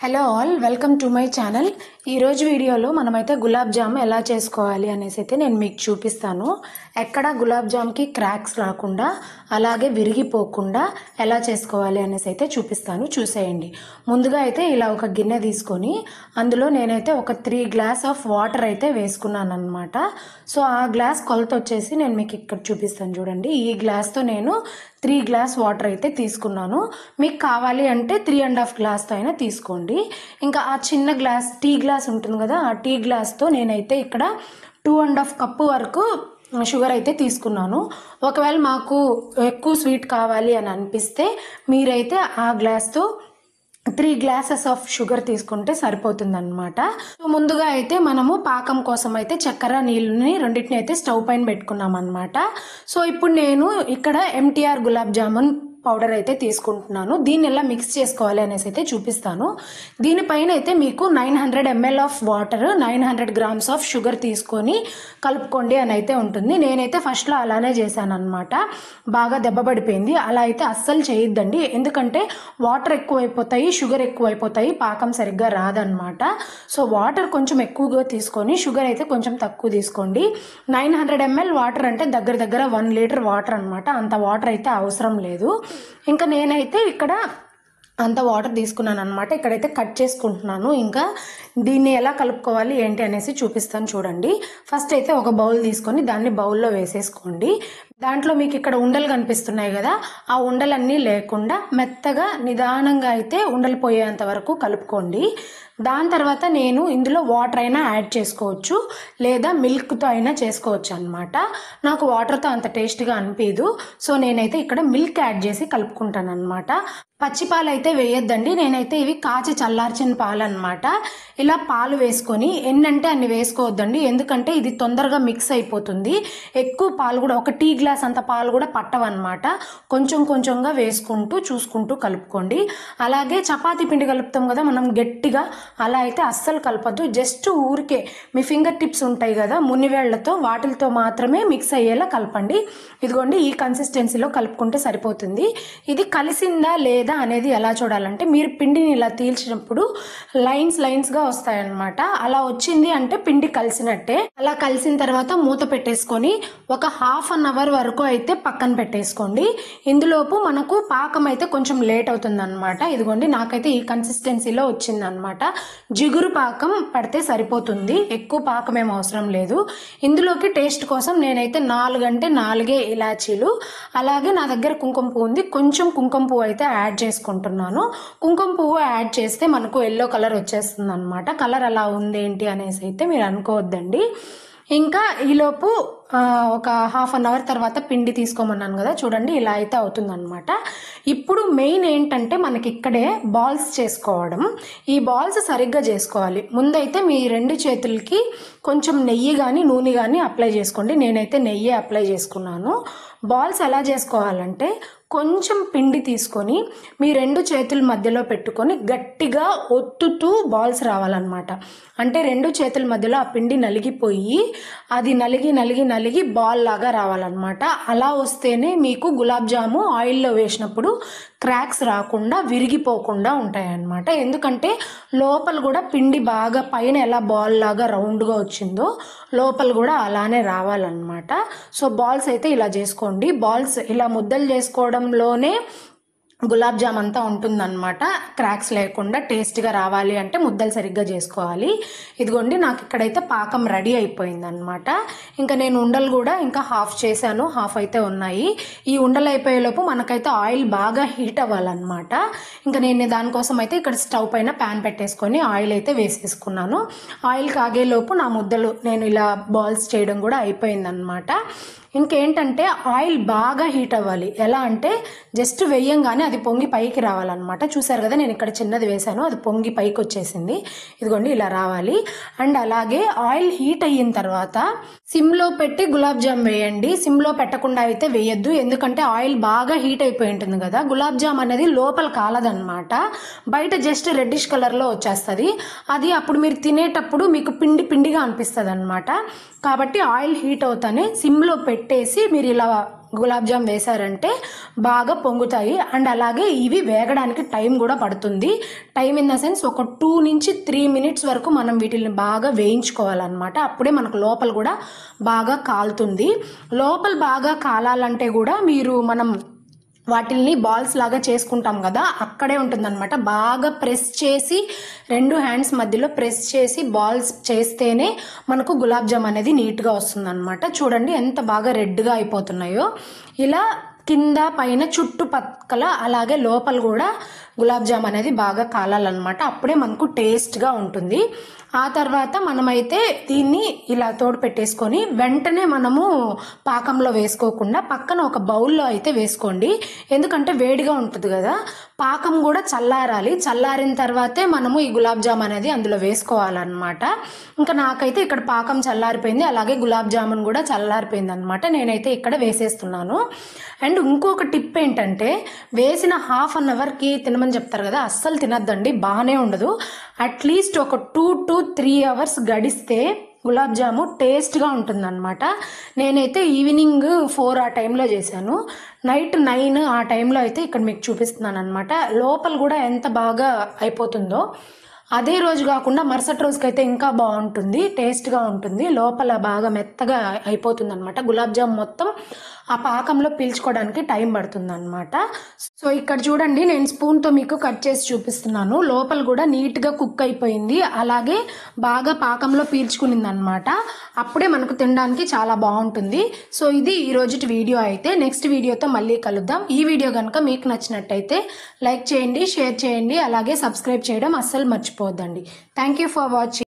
Hello all, welcome to my channel. ఈరోజు వీడియోలో మనమైతే గులాబ్ జామ్ ఎలా చేసుకోవాలి అనేసి అయితే నేను మీకు చూపిస్తాను. ఎక్కడ గులాబ్ జామ్కి క్రాక్స్ రాకుండా అలాగే విరిగిపోకుండా ఎలా చేసుకోవాలి అనేసి అయితే చూపిస్తాను, చూసేయండి. ముందుగా అయితే ఇలా ఒక గిన్నె తీసుకొని అందులో నేనైతే ఒక 3 గ్లాస్ ఆఫ్ వాటర్ అయితే వేసుకున్నాను అనమాట. సో ఆ గ్లాస్ కొలత వచ్చేసి నేను మీకు ఇక్కడ చూపిస్తాను చూడండి. ఈ గ్లాస్తో నేను 3 గ్లాస్ వాటర్ అయితే తీసుకున్నాను. మీకు కావాలి అంటే 3.5 గ్లాస్తో అయినా తీసుకోండి. ఇంకా ఆ చిన్న గ్లాస్ టీ గ్లాస్ ఉంటుంది కదా, ఆ టీ గ్లాస్తో నేనైతే ఇక్కడ 2.5 కప్పు వరకు షుగర్ అయితే తీసుకున్నాను. ఒకవేళ మాకు ఎక్కువ స్వీట్ కావాలి అని అనిపిస్తే మీరైతే ఆ గ్లాస్తో 3 గ్లాసెస్ ఆఫ్ షుగర్ తీసుకుంటే సరిపోతుంది అనమాట. సో ముందుగా అయితే మనము పాకం కోసం అయితే చక్కెర నీళ్ళని రెండింటిని అయితే స్టవ్ పైన పెట్టుకున్నాం అనమాట. సో ఇప్పుడు నేను ఇక్కడ MTR గులాబ్ జామున్ పౌడర్ అయితే తీసుకుంటున్నాను. దీన్ని ఎలా మిక్స్ చేసుకోవాలి అనేసి అయితే చూపిస్తాను. దీనిపైన అయితే మీకు 900 ml of water, 900 grams of sugar తీసుకొని కలుపుకోండి అని అయితే ఉంటుంది. నేనైతే ఫస్ట్లో అలానే చేశాను అనమాట. బాగా దెబ్బపడిపోయింది. అలా అయితే అస్సలు చేయొద్దండి, ఎందుకంటే వాటర్ ఎక్కువైపోతాయి, షుగర్ ఎక్కువైపోతాయి, పాకం సరిగ్గా రాదనమాట. సో వాటర్ కొంచెం ఎక్కువగా తీసుకొని షుగర్ అయితే కొంచెం తక్కువ తీసుకోండి. 900 ml వాటర్ అంటే దగ్గర దగ్గర 1 లీటర్ వాటర్ అనమాట. అంత వాటర్ అయితే అవసరం లేదు. ఇంకా నేనైతే ఇక్కడ అంత వాటర్ తీసుకున్నాను అనమాట. ఇక్కడైతే కట్ చేసుకుంటున్నాను. ఇంకా దీన్ని ఎలా కలుపుకోవాలి ఏంటి అనేసి చూపిస్తాను చూడండి. ఫస్ట్ అయితే ఒక బౌల్ తీసుకొని దాన్ని బౌల్లో వేసేసుకోండి. దాంట్లో మీకు ఇక్కడ ఉండలు కనిపిస్తున్నాయి కదా, ఆ ఉండలన్నీ లేకుండా మెత్తగా నిదానంగా అయితే ఉండలు పోయేంత వరకు కలుపుకోండి. దాని తర్వాత నేను ఇందులో వాటర్ అయినా యాడ్ చేసుకోవచ్చు, లేదా మిల్క్తో అయినా చేసుకోవచ్చు అనమాట. నాకు వాటర్తో అంత టేస్ట్గా అనిపించదు. సో నేనైతే ఇక్కడ మిల్క్ యాడ్ చేసి కలుపుకుంటాను అనమాట. పచ్చి పాలు అయితే వేయొద్దండి. నేనైతే ఇవి కాచి చల్లార్చిన పాలు అనమాట. ఇలా పాలు వేసుకొని ఎన్నంటే అన్ని వేసుకోవద్దండి, ఎందుకంటే ఇది తొందరగా మిక్స్ అయిపోతుంది. ఎక్కువ పాలు కూడా, ఒక టీ గ్లాస్ అంత పాలు కూడా పట్టవన్నమాట. కొంచెం కొంచెంగా వేసుకుంటూ చూసుకుంటూ కలుపుకోండి. అలాగే చపాతీ పిండి కలుపుతాం కదా మనం గట్టిగా, అలా అయితే అస్సలు కలపద్దు. జస్ట్ ఊరికే మీ ఫింగర్ టిప్స్ ఉంటాయి కదా మునివేళ్లతో, వాటితో మాత్రమే మిక్స్ అయ్యేలా కలపండి. ఇదిగోండి ఈ కన్సిస్టెన్సీలో కలుపుకుంటే సరిపోతుంది. ఇది కలిసిందా లేదా అనేది ఎలా చూడాలంటే, మీరు పిండిని ఇలా తీల్చినప్పుడు లైన్స్గా వస్తాయన్నమాట. అలా వచ్చింది అంటే పిండి కలిసినట్టే. అలా కలిసిన తర్వాత మూత పెట్టేసుకొని ఒక ½ అవర్ వరకు అయితే పక్కన పెట్టేసుకోండి. ఇందులోపు మనకు పాకం అయితే కొంచెం లేట్ అవుతుంది అనమాట. ఇదిగోండి నాకైతే ఈ కన్సిస్టెన్సీలో వచ్చింది అనమాట. జిగురు పాకం పడితే సరిపోతుంది, ఎక్కువ పాకం ఏం అవసరం లేదు. ఇందులోకి టేస్ట్ కోసం నేనైతే 4 ఇలాచీలు, అలాగే నా దగ్గర కుంకుమ పువ్వు ఉంది, కొంచెం కుంకుమ పువ్వు అయితే యాడ్ చేసుకుంటున్నాను. కుంకుమ పువ్వు యాడ్ చేస్తే మనకు ఎల్లో కలర్ వచ్చేస్తుంది అనమాట. కలర్ అలా ఉంది ఏంటి అనేసి అయితే మీరు అనుకోవద్దండి. ఇంకా ఈలోపు ఒక ½ అవర్ తర్వాత పిండి తీసుకోమన్నాను కదా, చూడండి ఇలా అయితే అవుతుందన్నమాట. ఇప్పుడు మెయిన్ ఏంటంటే మనకి ఇక్కడే బాల్స్ చేసుకోవడం. ఈ బాల్స్ సరిగ్గా చేసుకోవాలి. ముందైతే మీ 2 చేతులకి కొంచెం నెయ్యి కానీ నూనె కానీ అప్లై చేసుకోండి. నేనైతే నెయ్యి అప్లై చేసుకున్నాను. బాల్స్ ఎలా చేసుకోవాలంటే, కొంచెం పిండి తీసుకొని మీ 2 చేతుల మధ్యలో పెట్టుకొని గట్టిగా ఒత్తుతూ బాల్స్ రావాలన్నమాట. అంటే 2 చేతుల మధ్యలో ఆ పిండి నలిగిపోయి అది నలిగి బాల్ లాగా రావాలన్నమాట. అలా వస్తేనే మీకు గులాబ్ జాము ఆయిల్లో వేసినప్పుడు క్రాక్స్ రాకుండా విరిగిపోకుండా ఉంటాయన్నమాట. ఎందుకంటే లోపల కూడా పిండి బాగా పైన ఎలా బాల్ లాగా రౌండ్గా వచ్చిందో లోపల కూడా అలానే రావాలన్నమాట. సో బాల్స్ అయితే ఇలా చేసుకోండి. బాల్స్ ఇలా ముద్దలు చేసుకోవడంలోనే గులాబ్ జామ్ అంతా ఉంటుందన్నమాట. క్రాక్స్ లేకుండా టేస్ట్గా రావాలి అంటే ముద్దలు సరిగ్గా చేసుకోవాలి. ఇదిగోండి నాకు ఇక్కడైతే పాకం రెడీ అయిపోయిందనమాట. ఇంకా నేను ఉండలు కూడా ఇంకా హాఫ్ చేశాను, హాఫ్ అయితే ఉన్నాయి. ఈ ఉండలు అయిపోయేలోపు మనకైతే ఆయిల్ బాగా హీట్ అవ్వాలన్నమాట. ఇంకా నేను దానికోసం అయితే ఇక్కడ స్టవ్ పైన ప్యాన్ పెట్టేసుకొని ఆయిల్ అయితే వేసేసుకున్నాను. ఆయిల్ కాగేలోపు నా ముద్దలు నేను ఇలా బాల్స్ చేయడం కూడా అయిపోయిందనమాట. ఇంకేంటంటే ఆయిల్ బాగా హీట్ అవ్వాలి. ఎలా అంటే జస్ట్ వేయంగానే అది పొంగి పైకి రావాలన్నమాట. చూసారు కదా, నేను ఇక్కడ చిన్నది వేసాను, అది పొంగి పైకి వచ్చేసింది. ఇదిగోండి ఇలా రావాలి. అండ్ అలాగే ఆయిల్ హీట్ అయిన తర్వాత సిమ్లో పెట్టి గులాబ్ జామ్ వేయండి. సిమ్లో పెట్టకుండా అయితే వేయద్దు, ఎందుకంటే ఆయిల్ బాగా హీట్ అయిపోయి ఉంటుంది కదా. గులాబ్ జామ్ అనేది లోపల కాలదన్నమాట, బయట జస్ట్ రెడ్డిష్ కలర్లో వచ్చేస్తుంది. అది అప్పుడు మీరు తినేటప్పుడు మీకు పిండిగా అనిపిస్తుంది అనమాట. కాబట్టి ఆయిల్ హీట్ అవుతానే సిమ్లో పెట్టేసి మీరు ఇలా గులాబ్ జామ్ వేశారంటే బాగా పొంగుతాయి. అండ్ అలాగే ఇవి వేగడానికి టైం కూడా పడుతుంది. టైం ఇన్ ద సెన్స్ ఒక 2 నుంచి 3 మినిట్స్ వరకు మనం వీటిని బాగా వేయించుకోవాలన్నమాట. అప్పుడే మనకు లోపల కూడా బాగా కాలుతుంది. లోపల బాగా కాలాలంటే కూడా మనం వాటిల్ని బాల్స్ లాగా చేసుకుంటాం కదా, అక్కడే ఉంటుందన్నమాట. బాగా ప్రెస్ చేసి 2 హ్యాండ్స్ మధ్యలో ప్రెస్ చేసి బాల్స్ చేస్తేనే మనకు గులాబ్ జామ్ అనేది నీట్గా వస్తుందన్నమాట. చూడండి ఎంత బాగా రెడ్గా అయిపోతున్నాయో. ఇలా కింద పైన చుట్టుపక్కల అలాగే లోపల కూడా గులాబ్ జామ్ అనేది బాగా కాలాలన్నమాట. అప్పుడే మనకు టేస్ట్గా ఉంటుంది. ఆ తర్వాత మనమైతే దీన్ని ఇలా తోడు పెట్టేసుకొని వెంటనే మనము పాకంలో వేసుకోకుండా పక్కన ఒక బౌల్లో అయితే వేసుకోండి. ఎందుకంటే వేడిగా ఉంటుంది కదా, పాకం కూడా చల్లారాలి. చల్లారిన తర్వాతే మనము ఈ గులాబ్ జామ్ అనేది అందులో వేసుకోవాలన్నమాట. ఇంకా నాకైతే ఇక్కడ పాకం చల్లారిపోయింది, అలాగే గులాబ్ జామున్ కూడా చల్లారిపోయింది అనమాట. నేనైతే ఇక్కడ వేసేస్తున్నాను. అండ్ ఇంకొక టిప్ ఏంటంటే, వేసిన హాఫ్ అన్ అవర్కి తినమని చెప్తారు కదా, అస్సలు తినద్దండి, బాగానే ఉండదు. అట్లీస్ట్ ఒక 2 to 3 అవర్స్ గడిస్తే గులాబ్ జాము టేస్ట్గా ఉంటుందన్నమాట. నేనైతే ఈవినింగ్ 4 ఆ టైంలో చేశాను. నైట్ 9 ఆ టైంలో అయితే ఇక్కడ మీకు చూపిస్తున్నాను అనమాట. లోపల కూడా ఎంత బాగా అయిపోతుందో. అదే రోజు కాకుండా మరుసటి రోజుకైతే ఇంకా బాగుంటుంది, టేస్ట్గా ఉంటుంది. లోపల బాగా మెత్తగా అయిపోతుంది అనమాట. గులాబ్ జామ్ మొత్తం ఆ పాకంలో పీల్చుకోవడానికి టైం పడుతుంది అనమాట. సో ఇక్కడ చూడండి, నేను స్పూన్తో మీకు కట్ చేసి చూపిస్తున్నాను. లోపల కూడా నీట్గా కుక్ అయిపోయింది, అలాగే బాగా పాకంలో పీల్చుకునింది అనమాట. అప్పుడే మనకు తినడానికి చాలా బాగుంటుంది. సో ఇది ఈ రోజుటి వీడియో అయితే. నెక్స్ట్ వీడియోతో మళ్ళీ కలుద్దాం. ఈ వీడియో కనుక మీకు నచ్చినట్టయితే లైక్ చేయండి, షేర్ చేయండి, అలాగే సబ్స్క్రైబ్ చేయడం అస్సలు మర్చిపోవద్దండి. Thank you for watching.